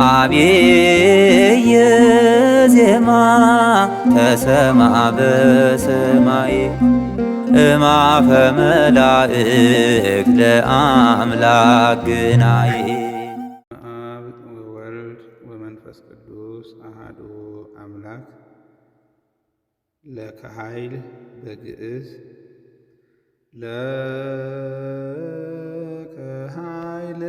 አብየ ዜማ ተሰማ በሰማይ እማፈ መላእክት ለአምላክ ግናይ። አብ ወወልድ ወመንፈስ ቅዱስ አሐዱ አምላክ። ለከ ኃይል በግዕዝ ለከ ኃይል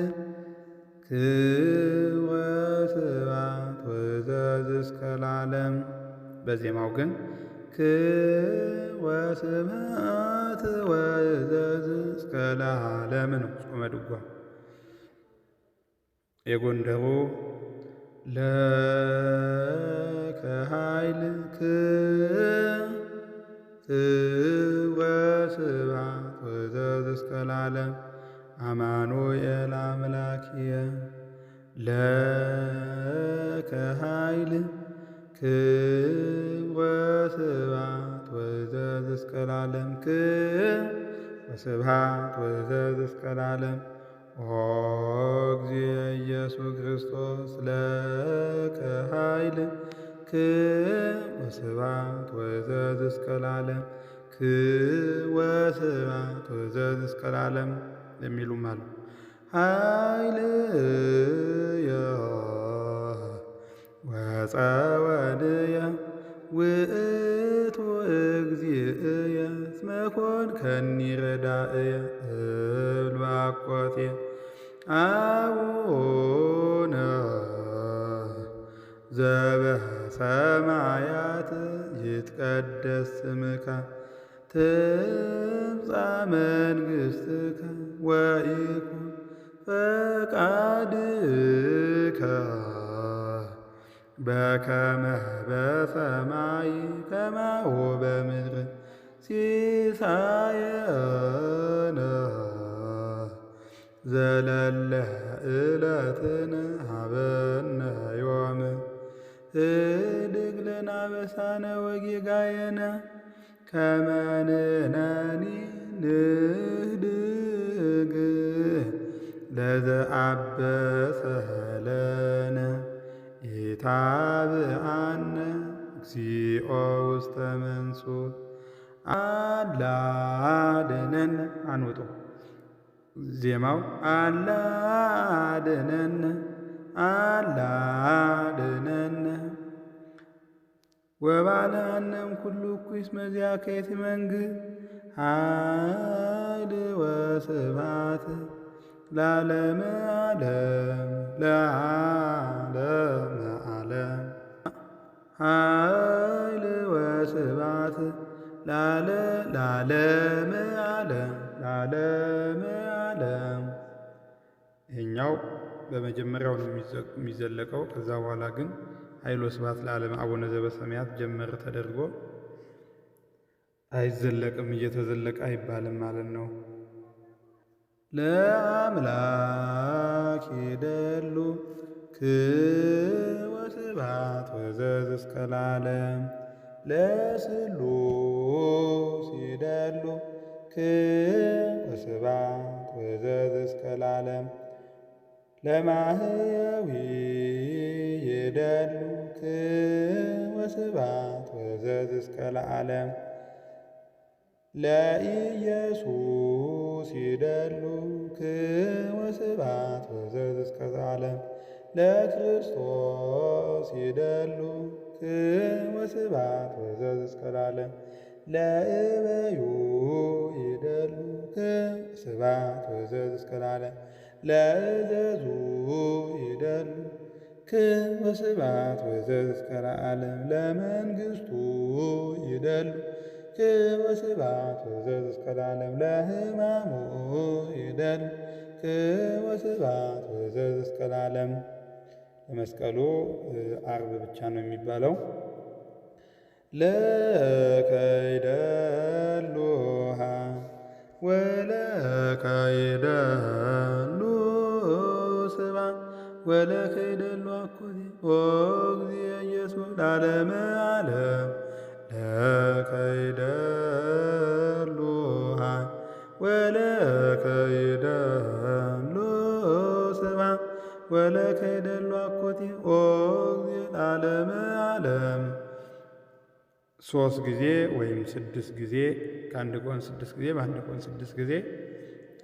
ክወስብሐት ወዘዝ እስከ ለዓለም። በዜማው ግን ክወስብሐት ወዘዝ እስከ ለዓለም ነው። ጾመ ድጓ የጎንደሩ ለከ ኃይል ክወስብሐት ወዘዝ እስከ ለዓለም አማኑኤል አምላክየ። ለከ ኃይል ክወስብሐት ወዘዝ እስከ ለዓለም ክወስብሐት ወዘዝ እስከ ለዓለም። ኦ እግዚእ ኢየሱስ ክርስቶስ ለከ ኃይል ክወስብሐት ወዘዝ እስከ ለዓለም ክወስብሐት ወዘዝ እስከ ለዓለም የሚሉም አሉ። ኃይልየ ወፀወንየ ውእቱ እግዚእየ እስመ ኮንከኒ ረዳእየ እብል በአኮቴየ አቡነ ዘበሰማያት ይትቀደስ ስምከ ትምጻእ መንግሥትከ ወይኩን ፈቃድከ በከመ በሰማይ ከማሁ በምድር ሲሳየነ ዘለለ ዕለትነ ሀበነ ዮም ህድግ ለነ አበሳነ ወጌጋየነ ከመ ንሕነኒ ንህድግ ለዘአበሰ ለነ ኢታብአነ እግዚኦ ውስተ መንሱት አላ አድኅነነ አንውጦ። ዜማው አላ አድኅነነ አላ አድኅነነ ወባልሐነም ኩሉ እኩይ መዚአከ መንግሥት ኃይል ወስብሐት ለዓለመ ዓለም ለዓለመ ዓለም። ኃይል ወስብሐት ለዓለመ ዓለም ለዓለመ ዓለም። ይሄኛው በመጀመሪያው ነው የሚዘለቀው። ከዛ በኋላ ግን ኃይል ወስብሐት ለዓለመ አቡነ ዘበሰማያት ጀመር ተደርጎ አይዘለቅም፣ እየተዘለቀ አይባልም ማለት ነው። ለአምላክ ይደሉ ክወስብሐት ወዘዝ እስከ ለዓለም ለስሉስ ይደሉ ክወስብሐት ወዘዝ እስከ ለዓለም ለማህየዊ ይደሉ ክወስብሐት ወዘዝ እስከ ለዓለም ለኢየሱስ ይደሉ ክወስብሐት ወዘዝ እስከ ለዓለም ለክርስቶስ ይደሉ ክወስብሐት ወዘዝ እስከ ለዓለም ለእበዩ ይደሉ ክወስብሐት ወዘዝ እስከ ለዓለም ለእዘዙ ይደሉ ክወስብሐት ወዘዝ እስከ ለዓለም ለመንግሥቱ ይደሉ ክወስብሐት ወዘዝ እስከ ለዓለም ለሕማሙ ይደሉ ክወስብሐት ወዘዝ እስከ ለዓለም። ለመስቀሉ ዓርብ ብቻ ነው የሚባለው። ለከ ይደሉ ወለከ ይደሉ ስብሐት ወለከ ይደሉ አኮቴት ኦ እግዚእ ኢየሱስ ለዓለመ ዓለም ለከ ይደሉ ወለከ ይደሉ ስብሐት ወለከ ይደሉ አኮቴ ኦ ለዓለመ ዓለም 3 ጊዜ ወይም 6 ጊዜ ከአንድ ጎን 6 ጊዜ በአንድ ጎን 6 ጊዜ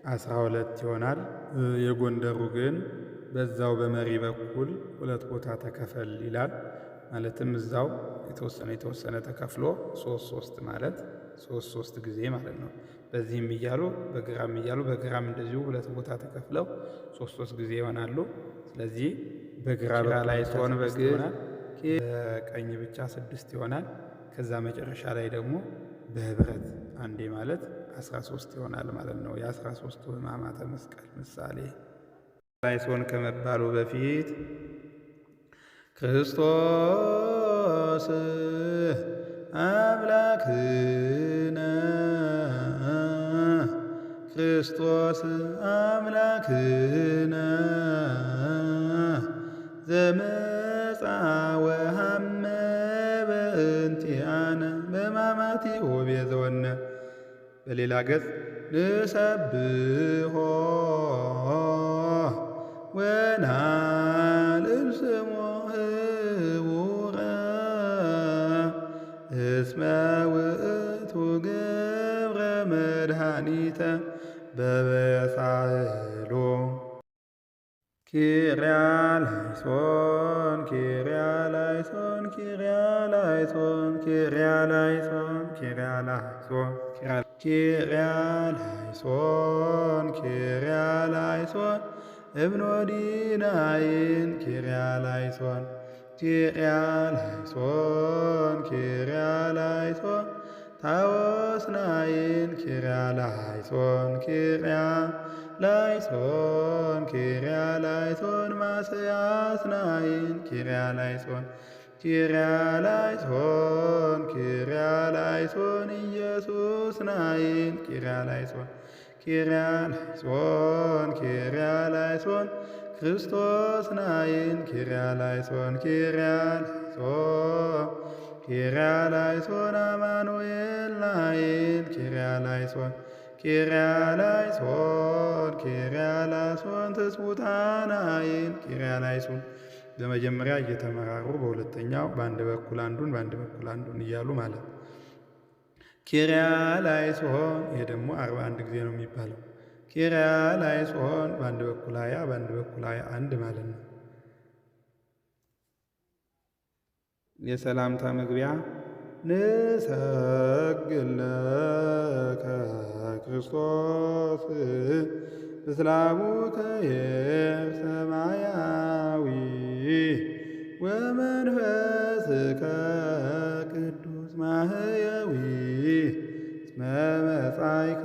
12 ይሆናል። የጎንደሩ ግን በዛው በመሪ በኩል 2 ቦታ ተከፈል ይላል። ማለትም እዛው የተወሰነ ተከፍሎ 3 ማለት 3 ጊዜ ማለት ነው። በዚህም እያሉ በግራም እንደዚሁ 2 ቦታ ተከፍለው 3 ጊዜ ይሆናሉ። ስለዚህ በግራ ላይ ሲሆን በግዕዝ በቀኝ ብቻ 6 ይሆናል። ከዛ መጨረሻ ላይ ደግሞ በህብረት አንዴ ማለት 13 ይሆናል ማለት ነው። የ13ቱ ሕማማተ መስቀል ምሳሌ ላይ ሲሆን ከመባሉ በፊት ክርስቶስ አምላክነ ክርስቶስ አምላክነ ዘመጻ ወሐመ በእንቲአነ በሕማማቲሁ ቤዘወነ። በሌላ ገጽ ንሰብሖ ወናልዕል ስሞ ህቡረ እስመ ውእቱ ገብረ መድኃኒተ በበሳህሎ ኪርያላይሶን ኪርያላይሶን ኪርያላይሶን ኪርያላይሶን ኪርያላይሶን ኪርያላይሶን ኪርያላይሶን እብኖዲናይን ኪርያላይሶን ኪርያላይሶን ኪርያላይሶን ታወስናይን ኪርያላይሶን ኪርያላይሶን ኪርያላይሶን ማስያስናይን ኪርያላይሶን ኪርያላይሶን ኪርያላይሶን ኢየሱስ ናይን ኪርያላይሶን ኪርያላይሶን ኪርያላይሶን ክርስቶስ ናይን ኪርያላይሶን ኪርያላይሶን ኪርያላይሶን አማኑኤል ናይን ኪርያላይሶን ኪርያላይሶን ኪርያላይሶን ትስቡታ ናይን ኪርያላይሶን። በመጀመሪያ እየተመራሩ በሁለተኛው በአንድ በኩል አንዱን እያሉ ማለት ነው። ኪርያላይሶን ይሄ ደግሞ 41 ጊዜ ነው የሚባለው። ኪርያላይሶን በአንድ በኩል 20 በአንድ በኩል 21 ማለት ነው። የሰላምታ መግቢያ ንሰግድ ለከ ክርስቶስ በስላሙከ ሰማያዊ ወመንፈስከ ቅዱስ ማህየዊ እስመ መጻእከ